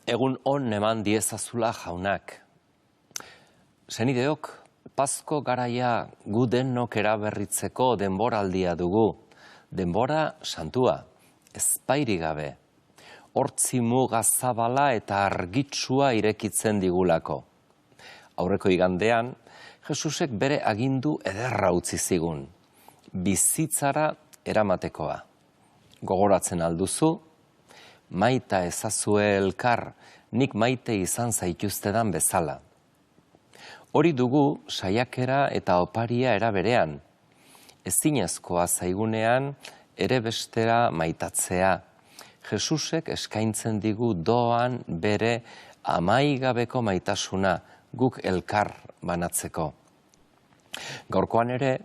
Egun on eman diezazula jaunak. Senideok, Pasko garaia gu denok eraberritzeko denboraldia dugu. Denbora santua, ezpairi gabe. Hortzi muga zabala eta argitsua irekitzen digulako. Aurreko igandean, Jesusek bere agindu ederra utzi zigun. Bizitzara eramatekoa. Gogoratzen alduzu, maita ezazue elkar, nik maite izan zaituztedan bezala. Hori dugu saiakera eta oparia eraberean. Ezinezkoa zaigunean ere bestera maitatzea. Jesusek eskaintzen digu doan bere amaigabeko maitasuna guk elkar banatzeko. Gaurkoan ere,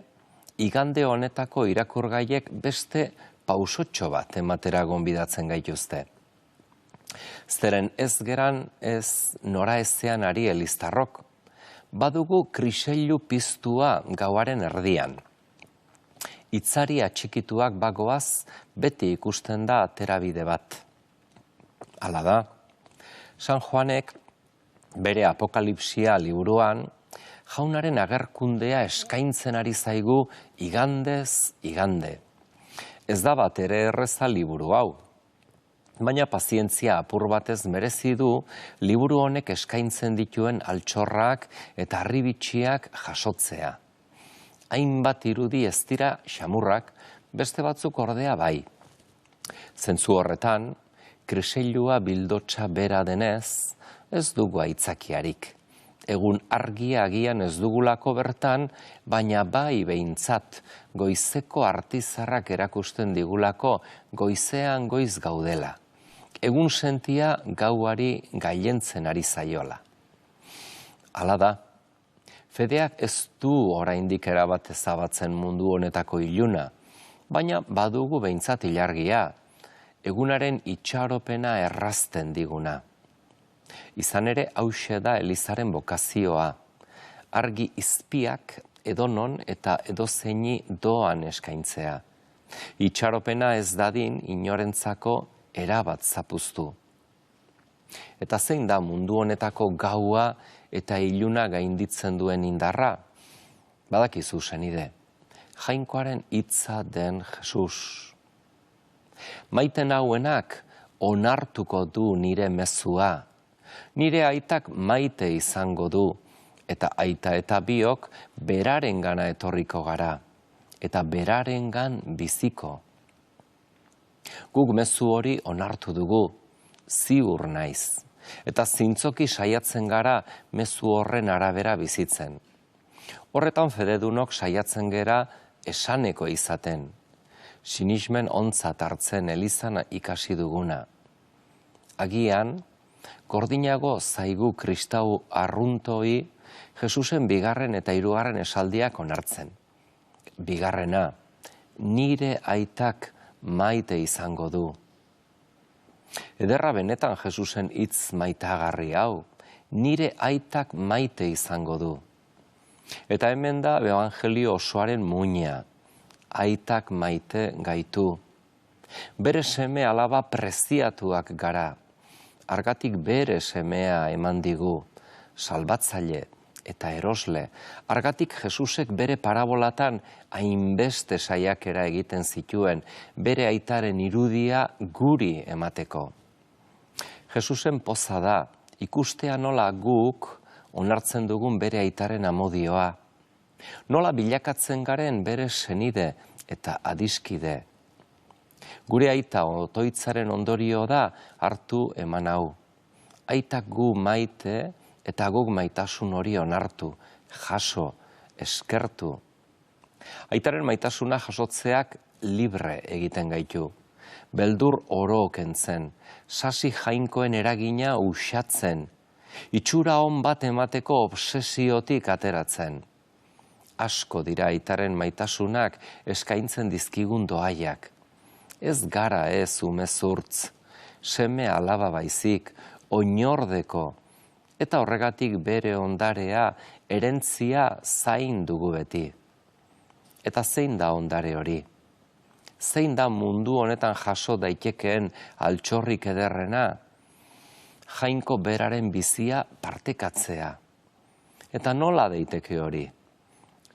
igande honetako irakurgaiek beste pausotxo bat ematera gonbidatzen gaituzte. Zeren ez geran ez nora ezean ari eliztarrok, badugu kriseilu piztua gauaren erdian. Itzari atxikituak bagoaz beti ikusten da aterabide bat. Hala da, San Juanek bere Apokalipsia liburuan jaunaren agerkundea eskaintzen ari zaigu igandez igande. Ez da bat ere erreza liburu hau. Baina pazientzia apur batez merezi du liburu honek eskaintzen dituen altxorrak eta harribitsiak jasotzea. Hainbat irudi ez dira xamurrak, beste batzuk ordea bai. Zentzu horretan, kriseilua bildotxa bera denez, ez dugu aitzakiarik. Egun argia agian ez dugulako bertan, baina bai behintzat, goizeko artizarrak erakusten digulako goizean goiz gaudela. Egun sentia gauari gailentzen ari zaiola. Hala da, fedeak ez du oraindik erabat ezabatzen mundu honetako iluna, baina badugu behintzat ilargia, egunaren itxaropena errazten diguna. Izan ere hauxe da Elizaren bokazioa, argi izpiak edonon eta edozeini doan eskaintzea. Itxaropena ez dadin inorentzako erabat zapuztu. Eta zein da mundu honetako gaua eta iluna gainditzen duen indarra? Badakizu senide, Jainkoaren hitza den Jesus. Maite nauenak onartuko du nire mezua. Nire aitak maite izango du, eta aita eta biok berarengana etorriko gara, eta berarengan biziko. Guk mezu hori onartu dugu, ziur naiz, eta zintzoki saiatzen gara mezu horren arabera bizitzen. Horretan fededunok saiatzen gera esaneko izaten, sinismen ontzat hartzen Elizan ikasi duguna. Agian, gordinago zaigu kristau arruntoi Jesusen bigarren eta hirugarren esaldiak onartzen. Bigarrena, nire aitak maite izango du. Ederra benetan Jesusen hitz maitagarri hau, nire aitak maite izango du. Eta hemen da ebangelio osoaren muina, aitak maite gaitu. Bere seme alaba preziatuak gara. Argatik bere semea eman digu, salbatzaile eta erosle. Argatik Jesusek bere parabolatan hainbeste saiakera egiten zituen, bere aitaren irudia guri emateko. Jesusen poza da, ikustea nola guk onartzen dugun bere aitaren amodioa. Nola bilakatzen garen bere senide eta adiskide. Gure aita otoitzaren ondorio da hartu eman hau. Aitak gu maite eta guk maitasun hori onartu, jaso, eskertu. Aitaren maitasuna jasotzeak libre egiten gaitu. Beldur oro kentzen, sasi jainkoen eragina uxatzen, itxura on bat emateko obsesiotik ateratzen. Asko dira aitaren maitasunak eskaintzen dizkigun doaiak. Ez gara ez umezurtz, seme alaba baizik, oinordeko, eta horregatik bere ondarea erentzia zain dugu beti. Eta zein da ondare hori? zein da mundu honetan jaso daitekeen altxorrik ederrena? Jainko beraren bizia partekatzea. Eta nola daiteke hori?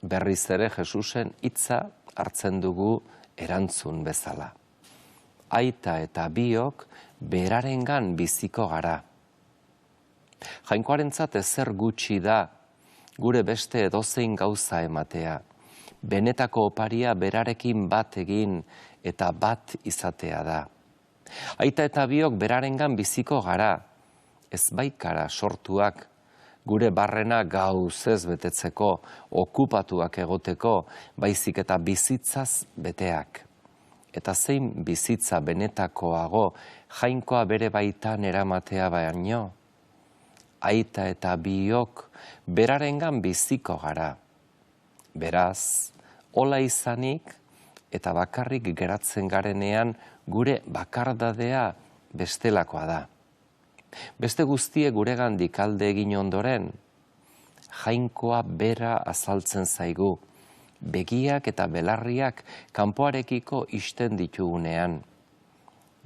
Berriz ere Jesusen hitza hartzen dugu erantzun bezala. Aita eta biok berarengan biziko gara. Jainkoarentzat ezer gutxi da gure beste edozein gauza ematea. Benetako oparia berarekin bat egin eta bat izatea da. Aita eta biok berarengan biziko gara, ez baikara sortuak, gure barrena gauzez betetzeko, okupatuak egoteko, baizik eta bizitzaz beteak. Eta zein bizitza benetakoago jainkoa bere baitan eramatea baino? Aita eta biok berarengan biziko gara. Beraz, hola izanik eta bakarrik geratzen garenean gure bakardadea bestelakoa da. Beste guztie guregandik alde egin ondoren, jainkoa bera azaltzen zaigu, begiak eta belarriak kanpoarekiko isten ditugunean.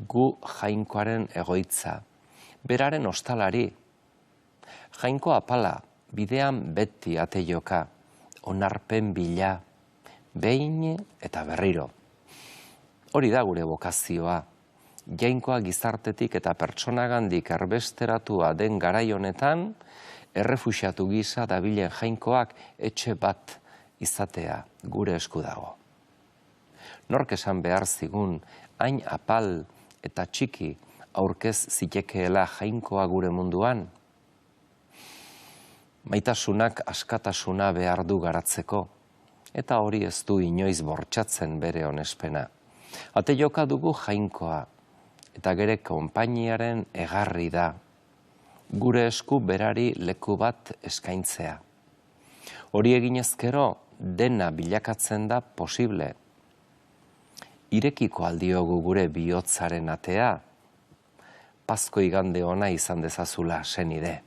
Gu jainkoaren egoitza, beraren ostalari. Jainko apala, bidean beti ateioka, onarpen bila, behin eta berriro. Hori da gure bokazioa. Jainkoa gizartetik eta pertsonagandik erbesteratua den garai honetan, errefuxiatu gisa dabilen jainkoak etxe bat izatea gure esku dago. Nork esan behar zigun, hain apal eta txiki aurkez zitekeela jainkoa gure munduan? Maitasunak askatasuna behar du garatzeko, eta hori ez du inoiz bortxatzen bere onespena. Ate joka dugu jainkoa, eta gere konpainiaren egarri da. Gure esku berari leku bat eskaintzea. Hori egin ezkero, dena bilakatzen da posible. Irekiko aldiogu gure bihotzaren atea, Pasko igande ona izan dezazula senide.